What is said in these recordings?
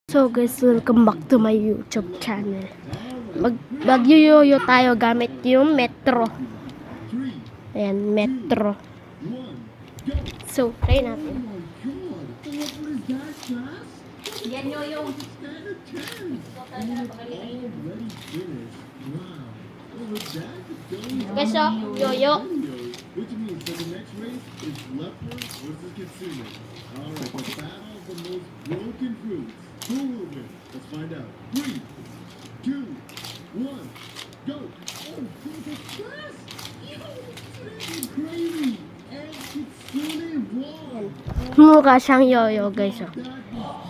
So guys, welcome back to my YouTube channel. Mag-yoyo tayo gamit yung Metro. Ayan, Metro. So, try natin. Yan yoyo. Guys, so, yoyo. Which means that the next race is leopard versus Kitsune. Alright, the battle of the most broken fruits. Who will win? Let's find out. 3, 2, 1, go! Oh, Jesus Christ! Yo, this is crazy! And Kitsune won! Mukha siyang yoyo, guys. Oh. That is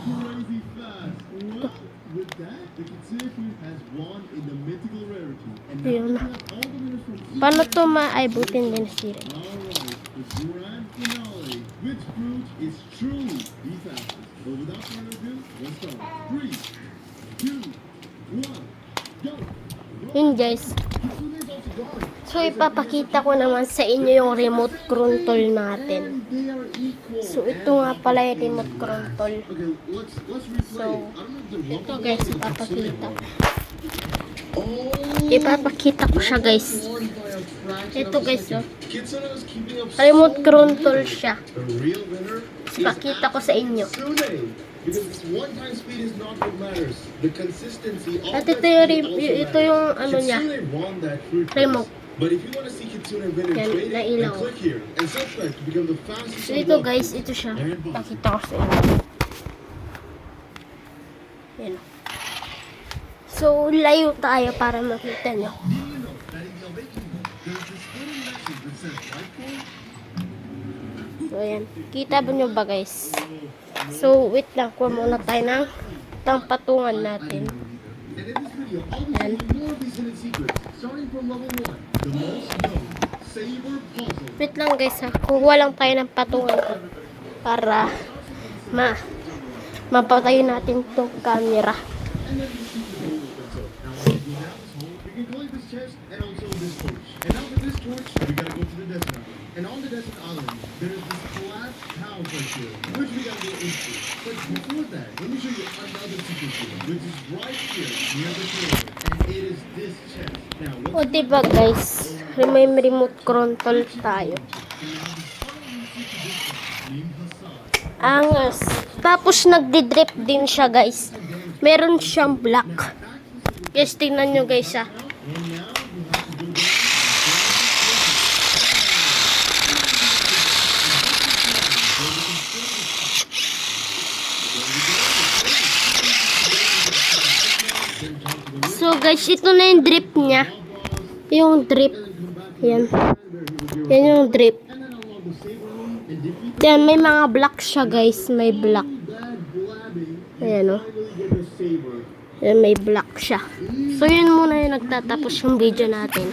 crazy fast. Well, with that, the Kitsune fruit has won in the mythical rarity. And now Ayun we na. have all the winners from each Paano to maaibutin din sila? Alright, the grand finale. Which fruit is truly the fastest? But without further ado, let's start. 3, 2, 1, go! Yun guys. Kitsune's also gone. So, ipapakita ko naman sa inyo yung remote control natin. And they are equal. So, ito nga pala yung remote control. Okay, let's replay. So, I don't know if the ito local guys, is ipapakita. Oh, Ipapakita ko siya guys. won by a fraction Ito of a guys, second. oh. Kitsune was keeping up Remote so control good. siya. The real winner is Ipakita ko sa inyo. Kitsune. Because this one-time speed is not what matters. The consistency of At that ito yung, speed also ito yung matters. ano niya. Kitsune won that fruit race. Remote. But if you want to see Kitsune win in Yan, trading, nailaw. then click here and subscribe to become the fastest So, on ito Roblox. guys, ito siya. Pakita ko sa inyo. Yan. So, layo tayo para makita nyo. Did you know that in the awakening there's this hidden message that says white gold? So, ayan. Kita ba nyo ba guys? So, wait lang. Kuha muna tayo ng patungan natin. And in this video, I'll be Yan. showing more of these hidden secrets, starting from level 1, the most known Saber Puzzle. Wait lang guys ha. Kuha lang tayo ng patungan para mapatayo natin itong camera. And then this secret door opens up. Now, once you go down this hole, you can collect this chest and also this torch. And now with this torch, we gotta go to the desert island. And on the desert island, there is this collapsed house right here, which we gotta go into. But before that, let me show you another secret door, which is right here near the pyramid. And it is this chest. Now, O once diba guys? May remote control tayo. named Hassan. Angas. Tapos nagdi-drip din siya guys. Meron siyang black. Guys, tingnan nyo guys ha. So guys, ito na yung drip niya. Yung drip. Yan. Yan yung drip. Yan, may mga black siya guys. May black. Ayan o. Yan, may black siya. So yun muna yung nagtatapos yung video natin.